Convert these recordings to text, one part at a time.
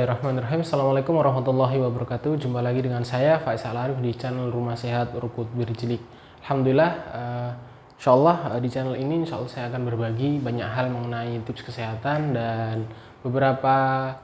Bismillahirrahmanirrahim. Assalamualaikum warahmatullahi wabarakatuh. Jumpa lagi dengan saya Faisal Arif di channel Rumah Sehat Urkut Birjilik. Alhamdulillah, insyaallah di channel ini insyaallah saya akan berbagi banyak hal mengenai tips kesehatan dan beberapa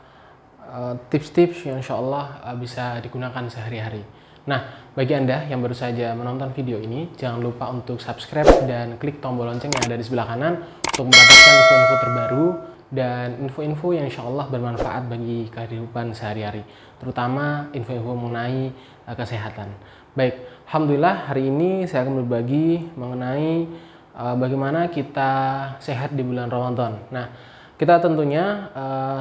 tips-tips yang insyaallah bisa digunakan sehari-hari. Nah, bagi Anda yang baru saja menonton video ini, jangan lupa untuk subscribe dan klik tombol lonceng yang ada di sebelah kanan untuk mendapatkan info-info terbaru dan info-info yang insya Allah bermanfaat bagi kehidupan sehari-hari, terutama info-info mengenai kesehatan. Baik, Alhamdulillah hari ini saya akan berbagi mengenai bagaimana kita sehat di bulan Ramadan. Nah, kita tentunya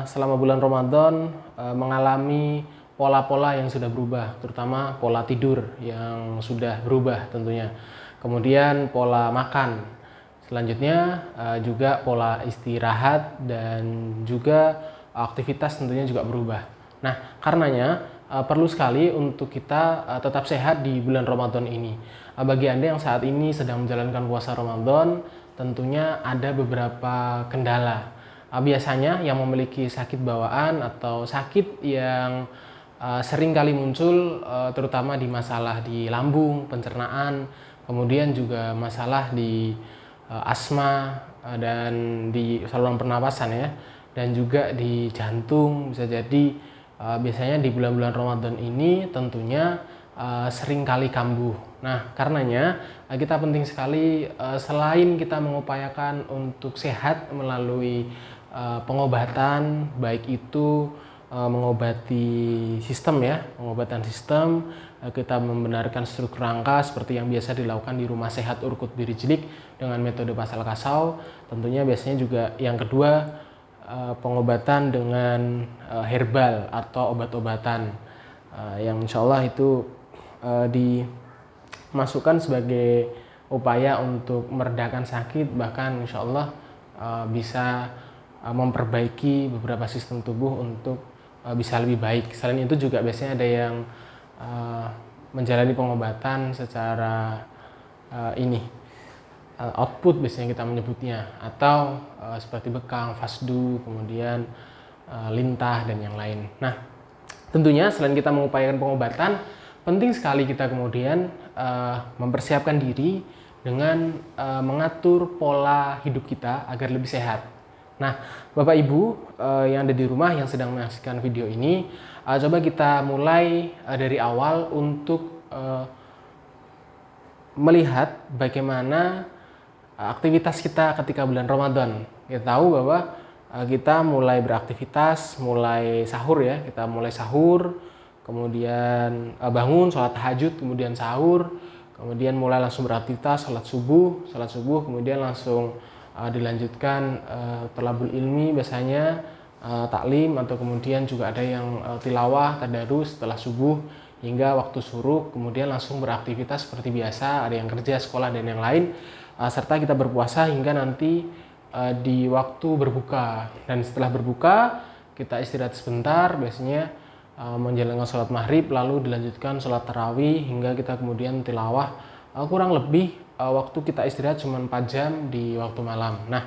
selama bulan Ramadan mengalami pola-pola yang sudah berubah, terutama pola tidur yang sudah berubah tentunya. Kemudian pola makan. Selanjutnya juga pola istirahat dan juga aktivitas tentunya juga berubah. Nah, karenanya perlu sekali untuk kita tetap sehat di bulan Ramadan ini. Bagi Anda yang saat ini sedang menjalankan puasa Ramadan, tentunya ada beberapa kendala. Biasanya yang memiliki sakit bawaan atau sakit yang sering kali muncul, terutama di masalah di lambung, pencernaan, kemudian juga masalah di asma dan di saluran pernapasan ya, dan juga di jantung bisa jadi. Biasanya di bulan-bulan Ramadan ini tentunya sering kali kambuh. Nah, karenanya kita penting sekali selain kita mengupayakan untuk sehat melalui pengobatan, baik itu mengobati sistem ya, pengobatan sistem, kita membenarkan struktur rangka seperti yang biasa dilakukan di Rumah Sehat Urkut Birjilik dengan metode pasal kasau. Tentunya biasanya juga yang kedua pengobatan dengan herbal atau obat-obatan yang insya Allah itu dimasukkan sebagai upaya untuk meredakan sakit, bahkan insya Allah bisa memperbaiki beberapa sistem tubuh untuk bisa lebih baik. Selain itu juga biasanya ada yang menjalani pengobatan secara output biasanya kita menyebutnya, atau seperti bekam, fasdu, kemudian lintah dan yang lain. Nah, tentunya selain kita mengupayakan pengobatan, penting sekali kita kemudian mempersiapkan diri dengan mengatur pola hidup kita agar lebih sehat. Nah, Bapak Ibu yang ada di rumah yang sedang menyaksikan video ini, coba kita mulai dari awal untuk melihat bagaimana aktivitas kita ketika bulan Ramadan. Kita tahu bahwa kita mulai beraktivitas, mulai sahur ya, kita mulai sahur, kemudian bangun, sholat tahajud, kemudian sahur, kemudian mulai langsung beraktivitas, sholat subuh, kemudian langsung dilanjutkan thalabul ilmi biasanya, taklim, atau kemudian juga ada yang tilawah, tadarus setelah subuh hingga waktu syuruk, kemudian langsung beraktivitas seperti biasa, ada yang kerja, sekolah dan yang lain, serta kita berpuasa hingga nanti di waktu berbuka. Dan setelah berbuka kita istirahat sebentar, biasanya menjalankan sholat maghrib, lalu dilanjutkan sholat tarawih hingga kita kemudian tilawah. Kurang lebih waktu kita istirahat cuma 4 jam di waktu malam. Nah,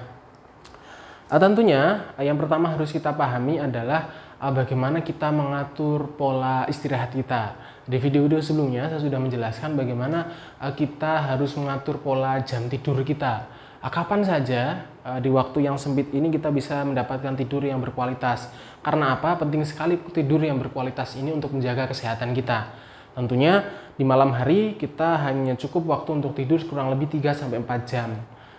tentunya yang pertama harus kita pahami adalah bagaimana kita mengatur pola istirahat kita. Di video-video sebelumnya saya sudah menjelaskan bagaimana kita harus mengatur pola jam tidur kita. Kapan saja di waktu yang sempit ini kita bisa mendapatkan tidur yang berkualitas. Karena apa? Penting sekali tidur yang berkualitas ini untuk menjaga kesehatan kita. Tentunya di malam hari kita hanya cukup waktu untuk tidur kurang lebih 3-4 jam.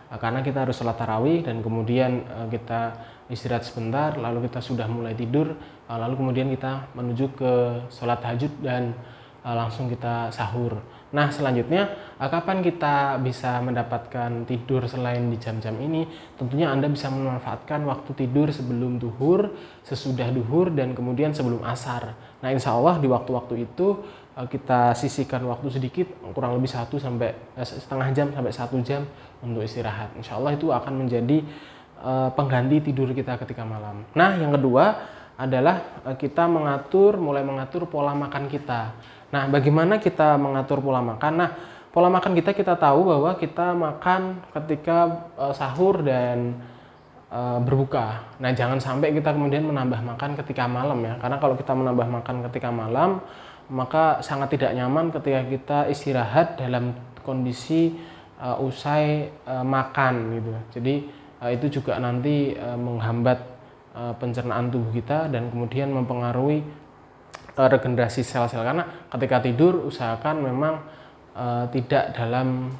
Karena kita harus sholat tarawih dan kemudian kita istirahat sebentar, lalu kita sudah mulai tidur, lalu kemudian kita menuju ke sholat tahajud dan langsung kita sahur. Nah, selanjutnya kapan kita bisa mendapatkan tidur selain di jam-jam ini? Tentunya Anda bisa memanfaatkan waktu tidur sebelum duhur, sesudah duhur, dan kemudian sebelum asar. Nah, insya Allah di waktu-waktu itu kita sisihkan waktu sedikit, kurang lebih 1 sampai setengah jam sampai 1 jam untuk istirahat. Insya Allah itu akan menjadi pengganti tidur kita ketika malam. Nah, yang kedua adalah kita mulai mengatur pola makan kita. Nah, bagaimana kita mengatur pola makan? Nah, pola makan kita tahu bahwa kita makan ketika sahur dan berbuka. Nah, jangan sampai kita kemudian menambah makan ketika malam ya, karena kalau kita menambah makan ketika malam, maka sangat tidak nyaman ketika kita istirahat dalam kondisi usai makan gitu. Jadi itu juga nanti menghambat pencernaan tubuh kita dan kemudian mempengaruhi regenerasi sel-sel, karena ketika tidur usahakan memang tidak dalam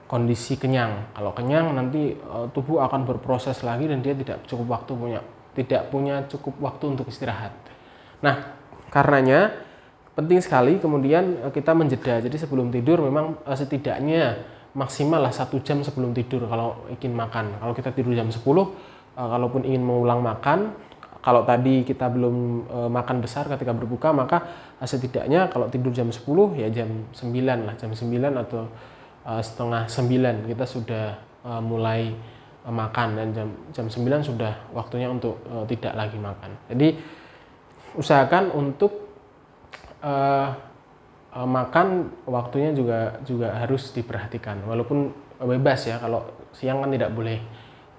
kondisi kenyang. Kalau kenyang nanti tubuh akan berproses lagi dan dia tidak punya cukup waktu untuk istirahat. Nah, karenanya penting sekali kemudian kita menjeda. Jadi sebelum tidur memang setidaknya maksimal lah 1 jam sebelum tidur kalau ingin makan. Kalau kita tidur jam 10, kalaupun ingin mengulang makan, kalau tadi kita belum makan besar ketika berbuka, maka setidaknya kalau tidur jam 10 ya jam 9 lah, jam 9 atau setengah 9 kita sudah mulai makan, dan jam 9 sudah waktunya untuk tidak lagi makan. Jadi usahakan untuk makan waktunya juga harus diperhatikan, walaupun bebas ya, kalau siang kan tidak boleh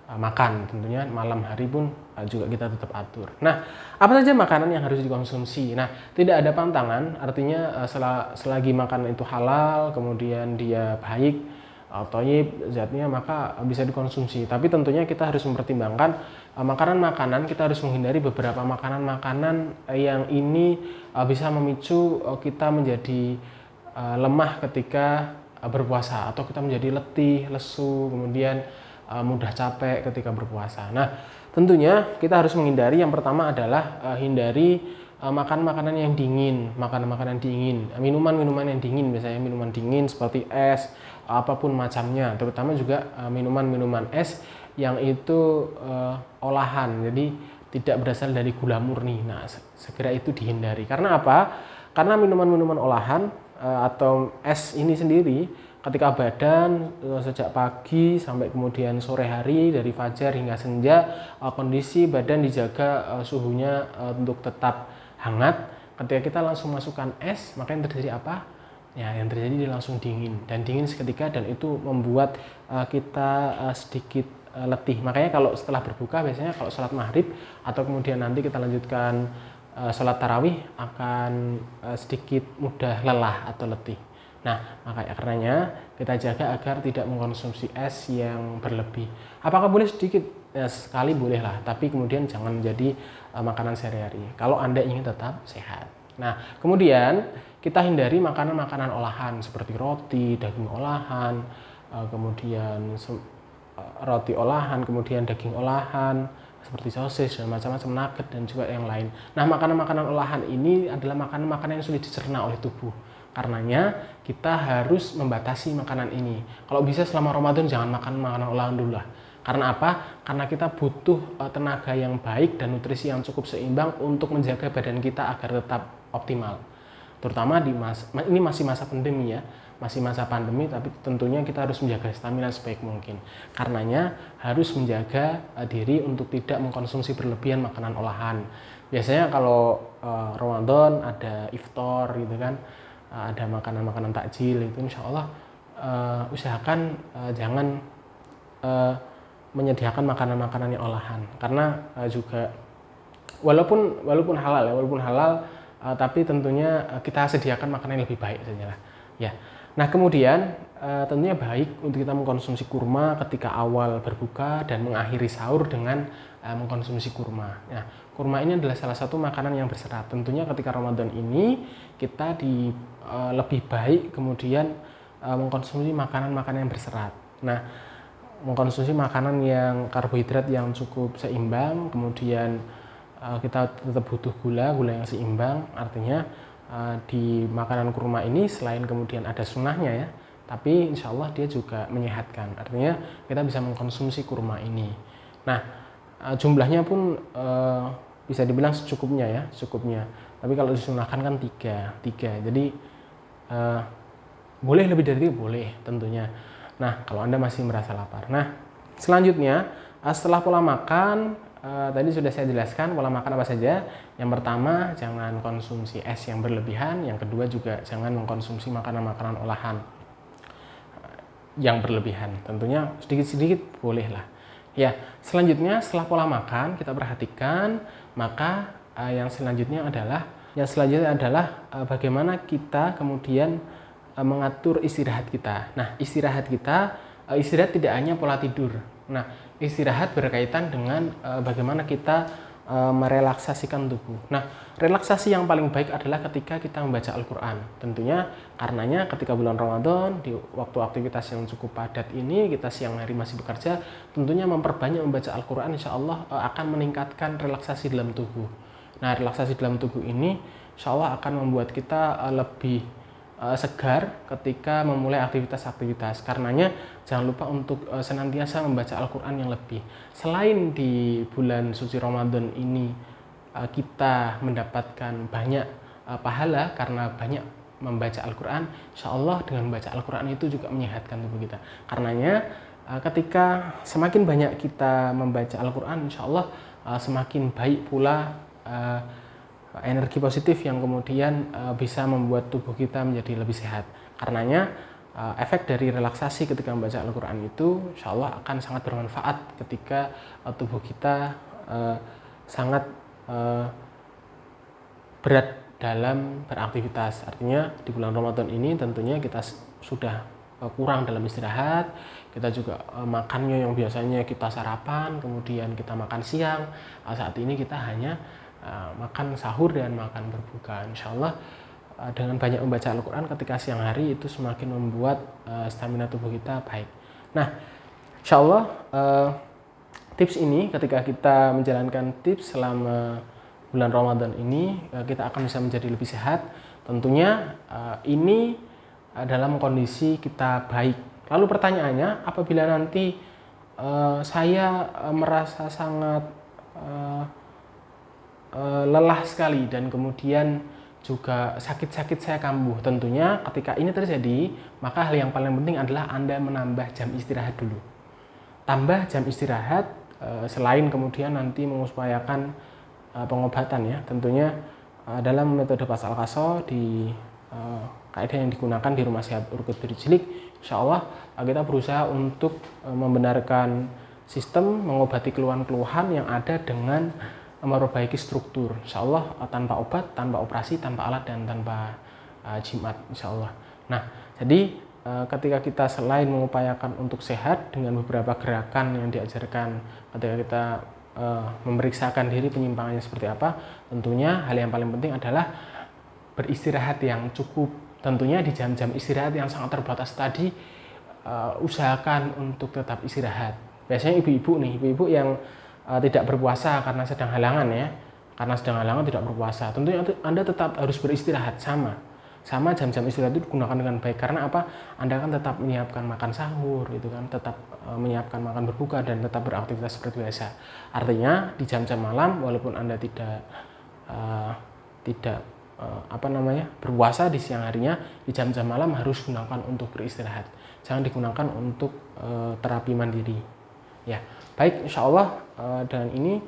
makan, tentunya malam hari pun juga kita tetap atur. Nah, apa saja makanan yang harus dikonsumsi? Nah, tidak ada pantangan, artinya selagi makanan itu halal, kemudian dia baik, thayyib zatnya, maka bisa dikonsumsi. Tapi tentunya kita harus mempertimbangkan makanan-makanan, kita harus menghindari beberapa makanan-makanan yang ini bisa memicu kita menjadi lemah ketika berpuasa, atau kita menjadi letih, lesu, kemudian mudah capek ketika berpuasa. Nah, tentunya kita harus menghindari, yang pertama adalah hindari makan makanan yang dingin, makanan dingin, minuman yang dingin, misalnya minuman dingin seperti es, apapun macamnya, terutama juga minuman es yang itu olahan, jadi tidak berasal dari gula murni. Nah, segera itu dihindari. Karena apa? Karena minuman-minuman olahan atau es ini sendiri, ketika badan sejak pagi sampai kemudian sore hari, dari fajar hingga senja, kondisi badan dijaga suhunya untuk tetap hangat. Ketika kita langsung masukkan es, maka yang terjadi apa? Ya, yang terjadi dia langsung dingin, dan dingin seketika, dan itu membuat kita sedikit letih. Makanya kalau setelah berbuka, biasanya kalau sholat maghrib atau kemudian nanti kita lanjutkan sholat tarawih, akan sedikit mudah lelah atau letih. Nah, makanya karenanya kita jaga agar tidak mengkonsumsi es yang berlebih. Apakah boleh sedikit? Ya, sekali bolehlah, tapi kemudian jangan menjadi makanan sehari-hari kalau Anda ingin tetap sehat. Nah, kemudian kita hindari makanan-makanan olahan seperti roti, daging olahan, kemudian roti olahan, kemudian daging olahan seperti sosis dan macam-macam, nugget dan juga yang lain. Nah, makanan-makanan olahan ini adalah makanan-makanan yang sulit dicerna oleh tubuh. Karenanya kita harus membatasi makanan ini. Kalau bisa selama Ramadan jangan makan makanan olahan dulu lah. Karena apa? Karena kita butuh tenaga yang baik dan nutrisi yang cukup seimbang untuk menjaga badan kita agar tetap optimal. Terutama ini masih masa pandemi ya. Masih masa pandemi, tapi tentunya kita harus menjaga stamina sebaik mungkin. Karenanya harus menjaga diri untuk tidak mengkonsumsi berlebihan makanan olahan. Biasanya kalau Ramadan ada iftar gitu kan, ada makanan-makanan takjil, itu insya Allah usahakan jangan menyediakan makanan-makanan yang olahan, karena juga walaupun halal tapi tentunya kita sediakan makanan yang lebih baik saja lah ya. Nah, kemudian tentunya baik untuk kita mengkonsumsi kurma ketika awal berbuka dan mengakhiri sahur dengan mengkonsumsi kurma. Nah, kurma ini adalah salah satu makanan yang berserat. Tentunya ketika Ramadan ini kita lebih baik kemudian mengkonsumsi makanan-makanan yang berserat. Nah, mengkonsumsi makanan yang karbohidrat yang cukup seimbang, kemudian kita tetap butuh gula yang seimbang. Artinya di makanan kurma ini selain kemudian ada sunnahnya ya, tapi insya Allah dia juga menyehatkan. Artinya kita bisa mengkonsumsi kurma ini. Nah, jumlahnya pun bisa dibilang secukupnya. Tapi kalau disunahkan kan tiga. Jadi boleh lebih dari itu, boleh tentunya. Nah, kalau Anda masih merasa lapar. Nah, selanjutnya setelah pola makan, tadi sudah saya jelaskan pola makan apa saja. Yang pertama, jangan konsumsi es yang berlebihan. Yang kedua juga jangan mengkonsumsi makanan-makanan olahan yang berlebihan. Tentunya sedikit-sedikit bolehlah. Ya, selanjutnya setelah pola makan kita perhatikan, maka yang selanjutnya adalah bagaimana kita kemudian mengatur istirahat kita. Nah, istirahat tidak hanya pola tidur. Nah, istirahat berkaitan dengan bagaimana kita merelaksasikan tubuh. Nah, relaksasi yang paling baik adalah ketika kita membaca Al-Quran. Tentunya karenanya ketika bulan Ramadan, di waktu aktivitas yang cukup padat ini, kita siang hari masih bekerja, tentunya memperbanyak membaca Al-Quran insya Allah akan meningkatkan relaksasi dalam tubuh. Nah, relaksasi dalam tubuh ini insya Allah akan membuat kita lebih segar ketika memulai aktivitas-aktivitas. Karenanya jangan lupa untuk senantiasa membaca Al-Quran yang lebih. Selain di bulan suci Ramadan ini kita mendapatkan banyak pahala karena banyak membaca Al-Quran, insya Allah dengan membaca Al-Quran itu juga menyehatkan tubuh kita. Karenanya ketika semakin banyak kita membaca Al-Quran, insya Allah semakin baik pula energi positif yang kemudian bisa membuat tubuh kita menjadi lebih sehat. Karenanya efek dari relaksasi ketika membaca Al-Quran itu insya Allah akan sangat bermanfaat ketika tubuh kita sangat berat dalam beraktivitas. Artinya di bulan Ramadan ini tentunya kita sudah kurang dalam istirahat, kita juga makannya yang biasanya kita sarapan, kemudian kita makan siang, saat ini kita hanya makan sahur dan makan berbuka. Insya Allah dengan banyak membaca Al-Quran ketika siang hari itu semakin membuat stamina tubuh kita baik. Nah, insya Allah tips ini ketika kita menjalankan tips selama bulan Ramadan ini kita akan bisa menjadi lebih sehat. Tentunya ini dalam kondisi kita baik. Lalu pertanyaannya, apabila nanti saya merasa sangat lelah sekali dan kemudian juga sakit-sakit saya kambuh, tentunya ketika ini terjadi maka hal yang paling penting adalah Anda menambah jam istirahat dulu. Tambah jam istirahat selain kemudian nanti mengupayakan pengobatan ya, tentunya dalam metode Pas Al-Qaso di kaidah yang digunakan di Rumah Sehat Urkut Berjilik, insya Allah kita berusaha untuk membenarkan sistem mengobati keluhan-keluhan yang ada dengan memperbaiki struktur, insya Allah tanpa obat, tanpa operasi, tanpa alat, dan tanpa jimat, insya Allah. Nah, jadi ketika kita selain mengupayakan untuk sehat dengan beberapa gerakan yang diajarkan ketika kita memeriksakan diri penyimpangannya seperti apa, tentunya hal yang paling penting adalah beristirahat yang cukup. Tentunya di jam-jam istirahat yang sangat terbatas tadi, usahakan untuk tetap istirahat. Biasanya ibu-ibu yang tidak berpuasa karena sedang halangan ya, karena sedang halangan tidak berpuasa, tentunya Anda tetap harus beristirahat sama jam-jam istirahat itu digunakan dengan baik. Karena apa? Anda kan tetap menyiapkan makan sahur, itu kan tetap menyiapkan makan berbuka dan tetap beraktivitas seperti biasa. Artinya di jam-jam malam walaupun Anda tidak berpuasa di siang harinya, di jam-jam malam harus gunakan untuk beristirahat. Jangan digunakan untuk terapi mandiri. Ya, baik, insya Allah dengan ini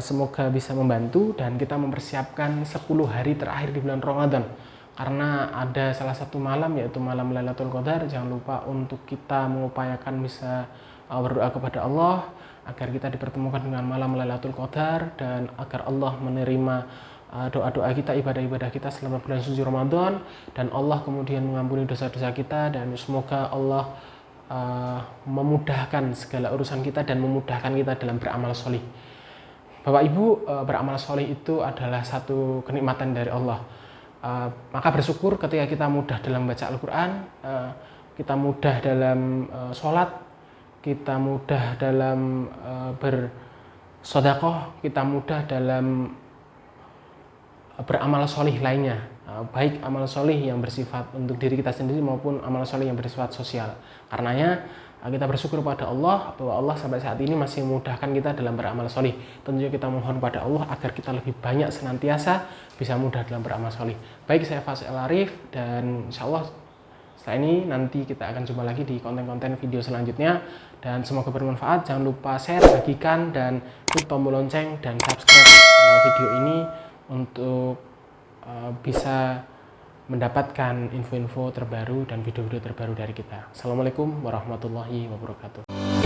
semoga bisa membantu dan kita mempersiapkan 10 hari terakhir di bulan Ramadan. Karena ada salah satu malam yaitu malam Lailatul Qadar, jangan lupa untuk kita mengupayakan bisa berdoa kepada Allah agar kita dipertemukan dengan malam Lailatul Qadar dan agar Allah menerima doa-doa kita, ibadah-ibadah kita selama bulan suci Ramadan, dan Allah kemudian mengampuni dosa-dosa kita, dan semoga Allah memudahkan segala urusan kita dan memudahkan kita dalam beramal solih. Bapak Ibu, beramal solih itu adalah satu kenikmatan dari Allah. Maka bersyukur ketika kita mudah dalam baca Al-Quran, kita mudah dalam sholat, kita mudah dalam bersedekah, kita mudah dalam beramal solih lainnya, baik amal solih yang bersifat untuk diri kita sendiri maupun amal solih yang bersifat sosial. Karenanya kita bersyukur pada Allah bahwa Allah sampai saat ini masih memudahkan kita dalam beramal solih. Tentunya kita mohon pada Allah agar kita lebih banyak senantiasa bisa mudah dalam beramal solih. Baik, saya Fasil Arif, dan insya Allah setelah ini nanti kita akan jumpa lagi di konten-konten video selanjutnya, dan semoga bermanfaat. Jangan lupa share, bagikan, dan klik tombol lonceng dan subscribe video ini untuk bisa mendapatkan info-info terbaru dan video-video terbaru dari kita. Assalamualaikum warahmatullahi wabarakatuh.